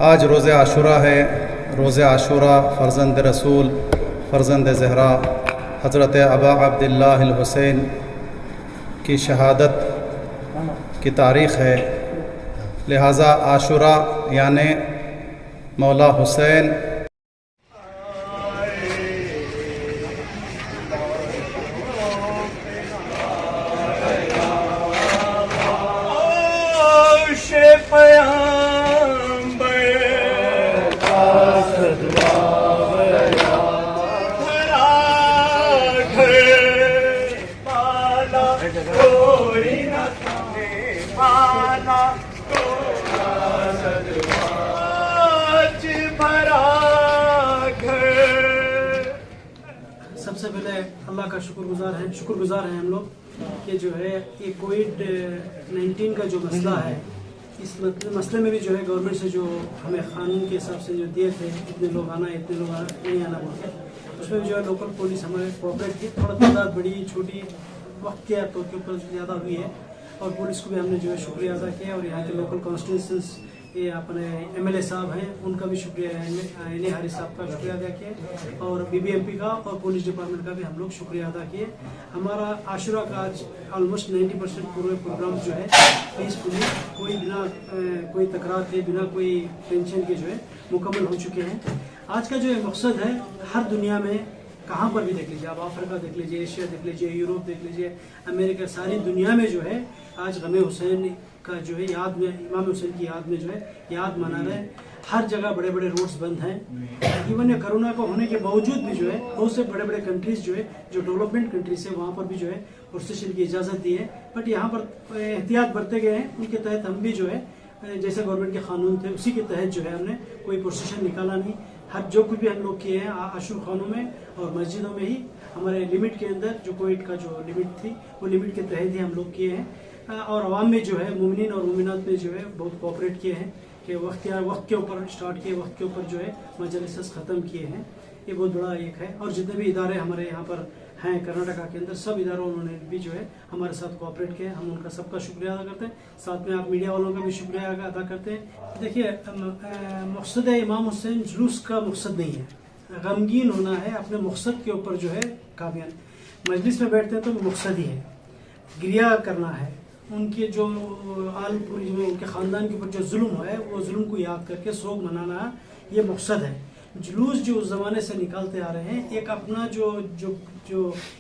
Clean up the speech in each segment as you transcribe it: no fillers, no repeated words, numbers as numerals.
آج روز عاشورہ ہے. روز عاشورہ فرزند رسول فرزند زہرا حضرت ابا عبداللہ الحسین کی شہادت کی تاریخ ہے. لہٰذا عاشورہ یعنی مولا حسین سب سے پہلے اللہ کا شکر گزار ہیں ہم لوگ کہ جو ہے یہ کووڈ-19 کا جو مسئلہ ہے اس مسئلے میں بھی جو ہے گورنمنٹ سے جو ہمیں قانون کے حساب سے جو دیے تھے اتنے لوگ آنا اتنے لوگ نہیں آنا بول کے اس میں بھی جو ہے لوکل پولیس ہمارے کوآپریٹ کی. تھوڑا تعداد بڑی چھوٹی وقت کے طور کے اوپر زیادہ ہوئی ہے اور پولیس کو بھی ہم نے جو ہے شکریہ ادا کیا اور یہاں کے لوکل کانسٹیٹوئنسیز یہ اپنے ایم ایل اے صاحب ہیں ان کا بھی شکریہ ہے. ہاری صاحب کا شکریہ ادا کیا اور بی بی ایم پی کا اور پولیس ڈپارٹمنٹ کا بھی ہم لوگ شکریہ ادا کیے. ہمارا عاشورہ کا آج آلموسٹ 90% پورے پروگرام جو ہے پیسفلی کوئی تکرار کے بنا کوئی ٹینشن کے جو ہے مکمل ہو چکے ہیں. آج کا جو مقصد ہے ہر دنیا میں کہاں پر بھی دیکھ لیجیے آپ افریقہ دیکھ لیجیے ایشیا دیکھ لیجیے یوروپ دیکھ لیجیے امریکہ ساری دنیا میں جو ہے آج غم حسین کا جو ہے یاد میں امام حسین کی یاد میں جو ہے یاد منا رہے ہیں. ہر جگہ بڑے بڑے روڈز بند ہیں. ایون یہ کرونا کا ہونے کے باوجود بھی جو ہے بہت سے بڑے بڑے کنٹریز جو ہے جو ڈیولپمنٹ کنٹریز ہے وہاں پر بھی جو ہے پروسیشن کی اجازت دی ہے بٹ یہاں پر احتیاط برتے گئے ہیں. ان کے تحت ہم بھی جو ہے جیسے گورنمنٹ کے قانون تھے اسی کے تحت جو ہے ہم نے کوئی پروسیشن نکالا نہیں. ہر جو کچھ بھی ہم لوگ کیے ہیں عاشور خانوں میں اور مسجدوں میں ہی ہمارے لمٹ کے اندر جو کووڈ کا جو لمٹ تھی وہ لمٹ کے تحت ہی ہم لوگ کیے ہیں اور عوام میں جو ہے مومنین اور مومنات میں جو ہے بہت کوآپریٹ کیے ہیں کہ وقت کے اوپر اسٹارٹ کیے وقت کے اوپر جو ہے مجلس ختم کیے ہیں. یہ بہت بڑا ایک ہے اور جتنے بھی ادارے ہمارے یہاں پر ہیں کرناٹکا کے اندر سب اداروں انہوں نے بھی جو ہے ہمارے ساتھ کوآپریٹ کیا. ہم ان کا سب کا شکریہ ادا کرتے ہیں. ساتھ میں آپ میڈیا والوں کا بھی شکریہ ادا کرتے ہیں. دیکھیے مقصد امام حسین جلوس کا مقصد نہیں ہے. غمگین ہونا ہے اپنے مقصد کے اوپر جو ہے کامیاب. مجلس میں بیٹھتے ہیں تو مقصد ہی ہے گریہ کرنا ہے. ان کے جو آل پوری جو ان کے خاندان کے اوپر جو ظلم ہے وہ ظلم کو یاد کر کے سوگ منانا یہ مقصد ہے. جلوس جو اس زمانے سے نکالتے آ رہے ہیں ایک اپنا جو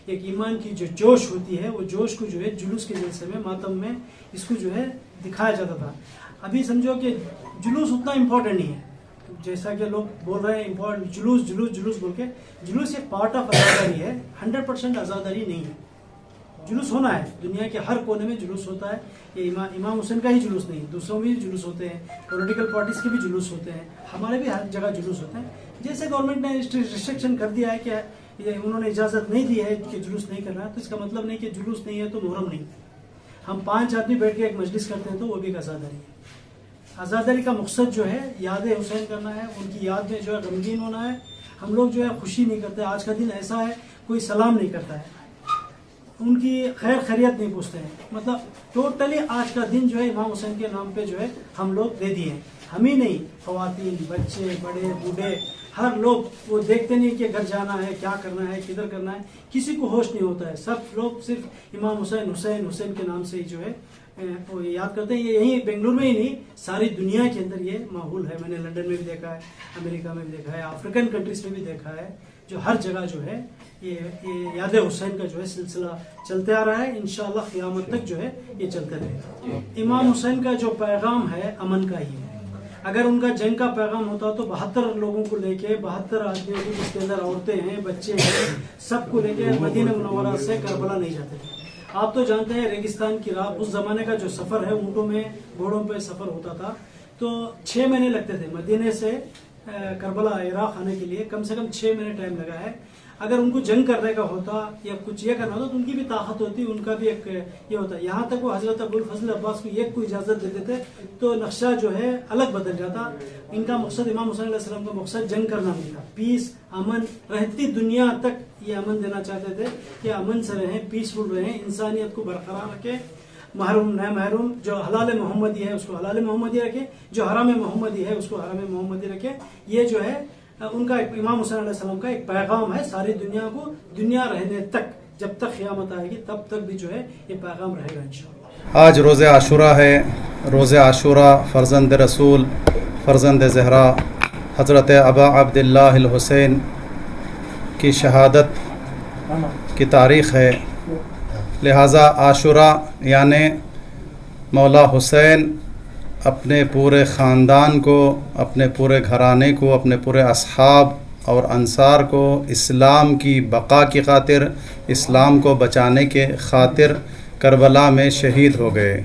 ایک ایمان کی جو جوش ہوتی ہے وہ جوش کو جو ہے جلوس کے جلسے میں ماتم میں اس کو جو ہے دکھایا جاتا تھا. ابھی سمجھو کہ جلوس اتنا امپورٹنٹ نہیں ہے جیسا کہ لوگ بول رہے ہیں امپورٹنٹ جلوس بول کے. جلوس ایک پارٹ آف آزاداری ہے. 100% آزاداری نہیں ہے. جلوس ہونا ہے. دنیا کے ہر کونے میں جلوس ہوتا ہے. یہ امام حسین کا ہی جلوس نہیں دوسروں بھی جلوس ہوتے ہیں. پولیٹیکل پارٹیز کے بھی جلوس ہوتے ہیں. ہمارے بھی ہر جگہ جلوس ہوتے ہیں. جیسے گورنمنٹ نے ریسٹرکشن کر دیا ہے کہ انہوں نے اجازت نہیں دی ہے کہ جلوس نہیں کرنا تو اس کا مطلب نہیں کہ جلوس نہیں ہے تو محرم نہیں. ہم 5 آدمی بیٹھ کے ایک مجلس کرتے ہیں تو وہ بھی ایک آزاداری ہے. آزاداری کا مقصد جو ہے یاد حسین کرنا ہے. ان کی یاد میں جو ہے غمگین ہونا ہے. ہم لوگ جو ہے خوشی نہیں کرتے. آج کا دن ایسا ہے کوئی سلام نہیں کرتا ہے. ان کی خیر خیریت نہیں پوچھتے ہیں. مطلب ٹوٹلی آج کا دن جو ہے امام حسین کے نام پہ جو ہے ہم لوگ دے دیے. ہم ہی نہیں خواتین بچے بڑے بوڑھے ہر لوگ وہ دیکھتے نہیں کہ گھر جانا ہے کیا کرنا ہے کدھر کرنا ہے. کسی کو ہوش نہیں ہوتا ہے. سب لوگ صرف امام حسین کے نام سے ہی جو ہے وہ یاد کرتے ہیں. یہ یہیں بنگلور میں ہی نہیں ساری دنیا کے اندر یہ ماحول ہے. میں نے لندن میں بھی دیکھا ہے امریکہ میں بھی دیکھا ہے افریقن کنٹریز میں بھی دیکھا ہے جو ہر جگہ جو ہے یہ یاد حسین کا جو ہے سلسلہ چلتے آ رہا ہے. انشاءاللہ قیامت تک جو ہے یہ چلتے رہے گا. امام حسین کا جو پیغام ہے امن کا ہی ہے. اگر ان کا جنگ کا پیغام ہوتا تو 72 لوگوں کو لے کے 72 آدمیوں کو جس کے اندر عورتیں ہیں بچے ہیں سب کو لے کے مدینہ منورہ سے کربلا نہیں جاتے تھے. آپ تو جانتے ہیں ریگستان کی راہ اس زمانے کا جو سفر ہے اونٹوں میں گھوڑوں پہ سفر ہوتا تھا تو 6 مہینے لگتے تھے مدینے سے کربلا عراق آنے کے لیے کم سے کم 6 مہینے ٹائم لگا ہے. اگر ان کو جنگ کرنے کا ہوتا یا کچھ یہ کرنا ہوتا تو ان کی بھی طاقت ہوتی, ان کا بھی ایک یہ ہوتا. یہاں تک وہ حضرت ابوالفضل عباس کو ایک کو اجازت دے دیتے تو نقشہ جو ہے الگ بدل جاتا. ان کا مقصد, امام حسین علیہ السلام کا مقصد جنگ کرنا نہیں تھا, پیس, امن, رہتی دنیا تک یہ امن دینا چاہتے تھے کہ امن سے رہیں, پیسفل رہیں, انسانیت کو برقرار رکھیں. محروم نہ محروم, جو حلال محمدی ہے اس کو حلال محمدی رکھے, جو حرام محمدی ہے اس کو حرام محمدی رکھے. یہ جو ہے ان کا امام حسین علیہ السلام کا ایک پیغام ہے ساری دنیا کو, دنیا رہنے تک, جب تک قیامت آئے گی تب تک بھی جو ہے یہ پیغام رہے گا انشاءاللہ. آج روز عاشورہ ہے. روز عاشورہ فرزند رسول فرزند زہرا حضرت ابا عبداللہ الحسین کی شہادت کی تاریخ ہے. لہٰذا عاشورہ یعنی مولا حسین اپنے پورے خاندان کو, اپنے پورے گھرانے کو, اپنے پورے اصحاب اور انصار کو اسلام کی بقا کی خاطر, اسلام کو بچانے کے خاطر کربلا میں شہید ہو گئے.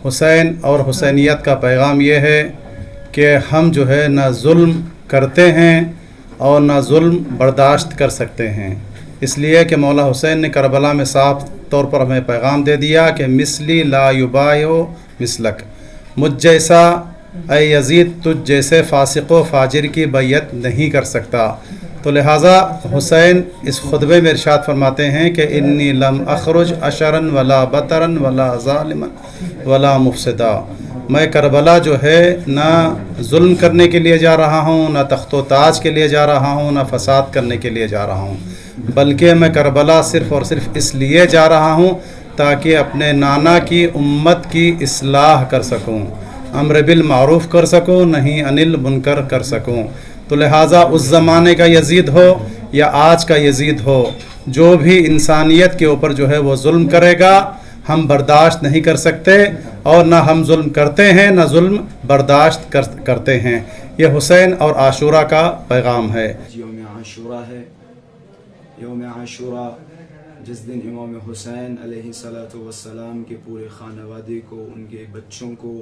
حسین اور حسینیت کا پیغام یہ ہے کہ ہم جو ہے نہ ظلم کرتے ہیں اور نہ ظلم برداشت کر سکتے ہیں. اس لیے کہ مولا حسین نے کربلا میں صاف طور پر ہمیں پیغام دے دیا کہ مثلی لا یبایع مثلک, مجھ جیسا اے یزید تجھ جیسے فاسق و فاجر کی بیعت نہیں کر سکتا. تو لہٰذا حسین اس خطبے میں ارشاد فرماتے ہیں کہ انی لم اخرج اشرن ولا بطرن ولا ظالما ولا مفسدا, میں کربلا جو ہے نہ ظلم کرنے کے لیے جا رہا ہوں, نہ تخت و تاج کے لیے جا رہا ہوں, نہ فساد کرنے کے لیے جا رہا ہوں, بلکہ میں کربلا صرف اور صرف اس لیے جا رہا ہوں تاکہ اپنے نانا کی امت کی اصلاح کر سکوں, امر بالمعروف کر سکوں, نہیں انل منکر کر سکوں. تو لہٰذا اس زمانے کا یزید ہو یا آج کا یزید ہو, جو بھی انسانیت کے اوپر جو ہے وہ ظلم کرے گا ہم برداشت نہیں کر سکتے, اور نہ ہم ظلم کرتے ہیں نہ ظلم برداشت کرتے ہیں. یہ حسین اور عاشورہ کا پیغام ہے. یوم عاشورہ ہے, یوم عاشورہ جس دن امام حسین علیہ السلام کے پورے خانوادے کو, ان کے بچوں کو,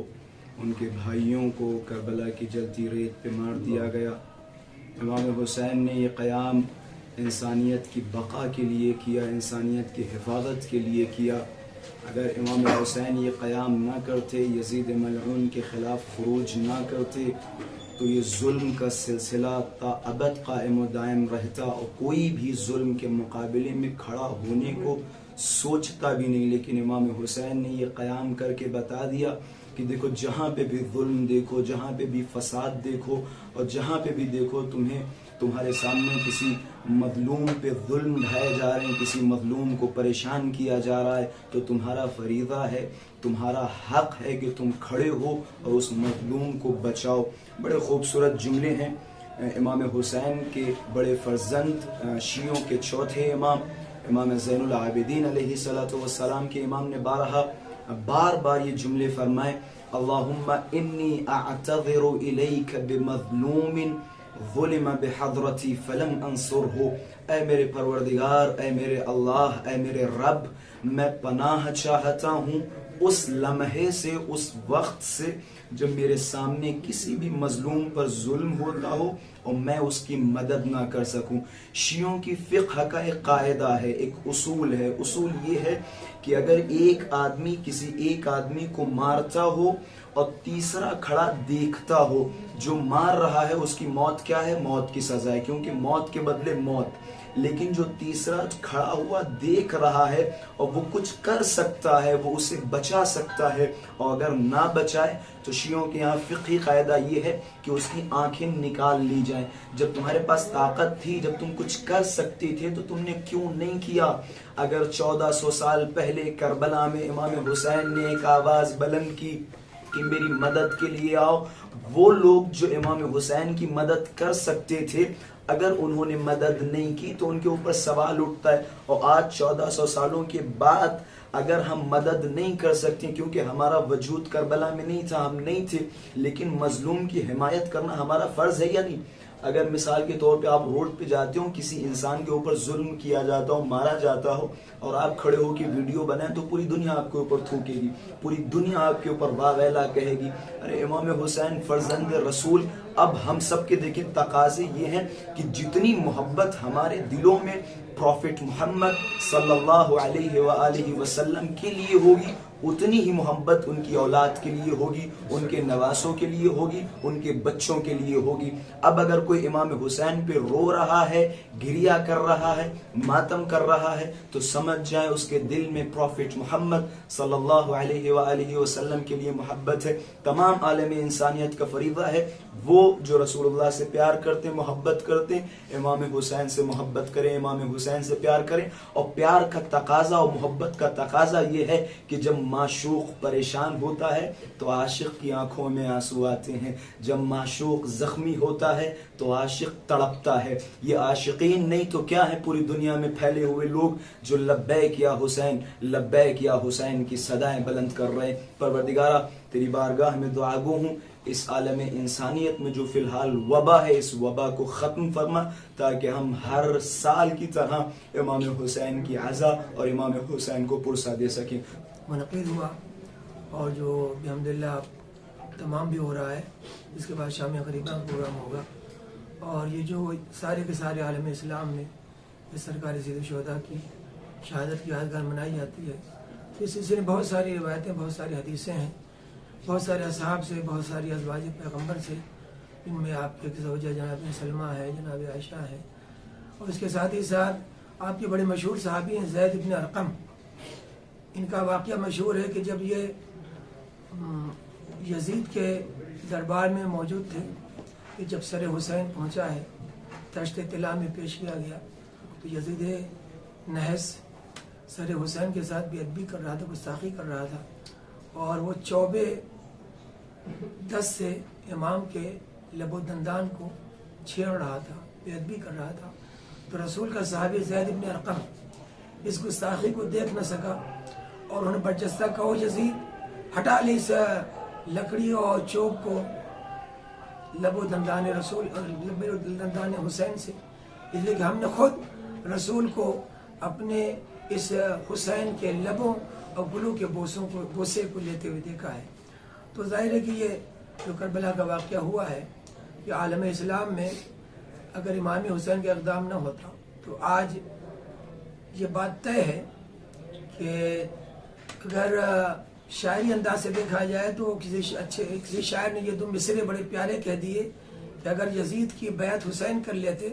ان کے بھائیوں کو کربلا کی جلتی ریت پہ مار دیا گیا. امام حسین نے یہ قیام انسانیت کی بقا کے لیے کیا, انسانیت کی حفاظت کے لیے کیا. اگر امام حسین یہ قیام نہ کرتے, یزید ملعون کے خلاف خروج نہ کرتے, تو یہ ظلم کا سلسلہ تا ابد قائم و دائم رہتا اور کوئی بھی ظلم کے مقابلے میں کھڑا ہونے کو سوچتا بھی نہیں. لیکن امام حسین نے یہ قیام کر کے بتا دیا کہ دیکھو جہاں پہ بھی ظلم دیکھو, جہاں پہ بھی فساد دیکھو, اور جہاں پہ بھی دیکھو تمہارے سامنے کسی مظلوم پہ ظلم ڈھائے جا رہے ہیں, کسی مظلوم کو پریشان کیا جا رہا ہے, تو تمہارا فریضہ ہے, تمہارا حق ہے کہ تم کھڑے ہو اور اس مظلوم کو بچاؤ. بڑے خوبصورت جملے ہیں. امام حسین کے بڑے فرزند, شیعوں کے چوتھے امام, امام زین العابدین علیہ السلام کے امام نے بار بار یہ جملے فرمائے, اللہم انی اعتذر الیک بمظلوم ظلم بحضرتی فلم انصرہ. اے میرے پروردگار, اے میرے اللہ, اے میرے رب, میں پناہ چاہتا ہوں اس لمحے سے, اس وقت سے جب میرے سامنے کسی بھی مظلوم پر ظلم ہوتا ہو اور میں اس کی مدد نہ کر سکوں. شیعوں کی فقہ کا ایک قاعدہ ہے, ایک اصول ہے. اصول یہ ہے کہ اگر ایک آدمی کسی ایک آدمی کو مارتا ہو اور تیسرا کھڑا دیکھتا ہو, جو مار رہا ہے اس کی موت کیا ہے؟ موت کی سزا ہے, کیونکہ موت کے بدلے موت. لیکن جو تیسرا کھڑا ہوا دیکھ رہا ہے اور وہ کچھ کر سکتا ہے, وہ اسے بچا سکتا ہے, اور اگر نہ بچائے تو شیعوں کے یہاں فقہی قاعدہ یہ ہے کہ اس کی آنکھیں نکال لی جائیں. جب تمہارے پاس طاقت تھی, جب تم کچھ کر سکتے تھے, تو تم نے کیوں نہیں کیا؟ اگر 1400 سال پہلے کربلا میں امام حسین نے ایک آواز بلند کی کہ میری مدد کے لیے آؤ, وہ لوگ جو امام حسین کی مدد کر سکتے تھے, اگر انہوں نے مدد نہیں کی تو ان کے اوپر سوال اٹھتا ہے. اور آج 1400 سالوں کے بعد اگر ہم مدد نہیں کر سکتے, کیونکہ ہمارا وجود کربلا میں نہیں تھا, ہم نہیں تھے, لیکن مظلوم کی حمایت کرنا ہمارا فرض ہے یا نہیں؟ اگر مثال کے طور پہ آپ روڈ پہ جاتے ہو, کسی انسان کے اوپر ظلم کیا جاتا ہو, مارا جاتا ہو, اور آپ کھڑے ہو کے ویڈیو بنائیں تو پوری دنیا آپ کے اوپر تھوکے گی, پوری دنیا آپ کے اوپر واہ ویلا کہے گی. ارے امام حسین فرزند رسول. اب ہم سب کے دیکھیں تقاضے یہ ہیں کہ جتنی محبت ہمارے دلوں میں پروفٹ محمد صلی اللہ علیہ وآلہ وسلم کے لیے ہوگی, اتنی ہی محبت ان کی اولاد کے لیے ہوگی, ان کے نواسوں کے لیے ہوگی, ان کے بچوں کے لیے ہوگی. اب اگر کوئی امام حسین پہ رو رہا ہے, گریا کر رہا ہے, ماتم کر رہا ہے, تو سمجھ جائیں اس کے دل میں پروفٹ محمد صلی اللہ علیہ وآلہ وسلم کے لیے محبت ہے. تمام عالم انسانیت کا فریضہ ہے وہ جو رسول اللہ سے پیار کرتے, محبت کرتے, امام حسین سے محبت کریں, امام حسین سے پیار کریں. اور پیار کا تقاضا اور محبت کا تقاضا یہ ہے کہ جب معشوق پریشان ہوتا ہے تو عاشق کی آنکھوں میں آنسو آتے ہیں, جب معشوق زخمی ہوتا ہے تو عاشق تڑپتا ہے. یہ عاشقین نہیں تو کیا ہے پوری دنیا میں پھیلے ہوئے لوگ جو لبیک یا حسین, لبیک یا حسین کی صدائیں بلند کر رہے ہیں. پروردگارہ تیری بارگاہ میں دعا گو ہوں اس عالم انسانیت میں جو فی الحال وبا ہے, اس وبا کو ختم فرما تاکہ ہم ہر سال کی طرح امام حسین کی عزا اور امام حسین کو پرسہ دے سکیں. منعقد ہوا اور جو الحمدللہ تمام بھی ہو رہا ہے, اس کے بعد شام غریبہ کا پروگرام ہوگا. اور یہ جو سارے کے سارے عالم اسلام میں اس سرکار سید الشہداء کی شہادت کی یادگار منائی جاتی ہے. اس سلسلے میں بہت ساری روایتیں, بہت ساری حدیثیں ہیں, بہت سارے اصحاب سے, بہت ساری ازواج پیغمبر سے, ان میں آپ کے زوجہ جناب سلمہ ہے, جناب عائشہ ہے, اور اس کے ساتھ ہی ساتھ آپ کے بڑے مشہور صحابی ہیں زید بن ارقم. ان کا واقعہ مشہور ہے کہ جب یہ یزید کے دربار میں موجود تھے کہ جب سر حسین پہنچا ہے, تشت طلا میں پیش کیا گیا, تو یزید نحس سر حسین کے ساتھ بے ادبی کر رہا تھا, گستاخی کر رہا تھا, اور وہ چوبے دست سے امام کے لب و دندان کو چھیڑ رہا تھا, بے ادبی کر رہا تھا. تو رسول کا صحابی زید بن ارقم اس گستاخی کو دیکھ نہ سکا اور انہوں نے برجستہ کہو یزید ہٹا لی اس لکڑی اور چوب کو لب و دندان رسول اور لب و دندان حسین سے, اس لیے کہ ہم نے خود رسول کو اپنے اس حسین کے لبوں اور گلوں کے بوسے کو لیتے ہوئے دیکھا ہے. تو ظاہر ہے کہ یہ جو کربلا کا واقعہ ہوا ہے, یہ عالم اسلام میں اگر امام حسین کا اقدام نہ ہوتا تو آج یہ بات طے ہے کہ اگر شاعری انداز سے دیکھا جائے تو کسی شاعر نے یہ دو مصرے بڑے پیارے کہہ دیے کہ اگر یزید کی بیعت حسین کر لیتے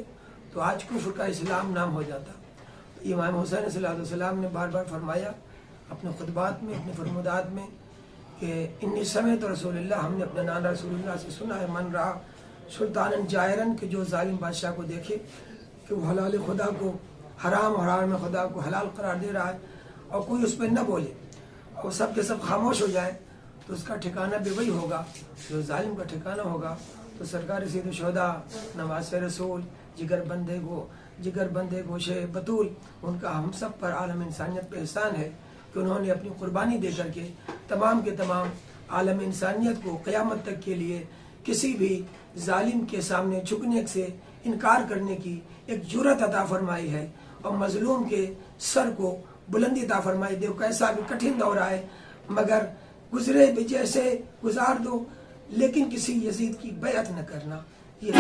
تو آج کفر کا اسلام نام ہو جاتا. امام حسین صلی اللہ علیہ وسلم نے بار بار فرمایا اپنے خطبات میں, اپنے فرمودات میں کہ انی سمعت رسول اللہ, ہم نے اپنے نانا رسول اللہ سے سنا ہے, من رہا سلطان جائرن, کہ جو ظالم بادشاہ کو دیکھے کہ وہ حلال خدا کو حرام اور حرام خدا کو حلال قرار دے رہا ہے اور کوئی اس پہ نہ بولے, وہ سب کے سب خاموش ہو جائے, تو اس کا ٹھکانہ بھی وہی ہوگا جو ظالم کا ٹھکانہ ہوگا. تو سرکار سید الشہداء, نواز رسول, جگر بندے گوشے بطول, ان کا ہم سب پر عالم انسانیت پہ احسان ہے کہ انہوں نے اپنی قربانی دے کر کے تمام کے تمام عالم انسانیت کو قیامت تک کے لیے کسی بھی ظالم کے سامنے جھکنے سے انکار کرنے کی ایک جرأت عطا فرمائی ہے, اور مظلوم کے سر کو بلندی عطا فرمائی. دیکھو کیسا بھی کٹھن دور آئے مگر گزرے بھی جیسے گزار دو, لیکن کسی یزید کی بیعت نہ کرنا. یہ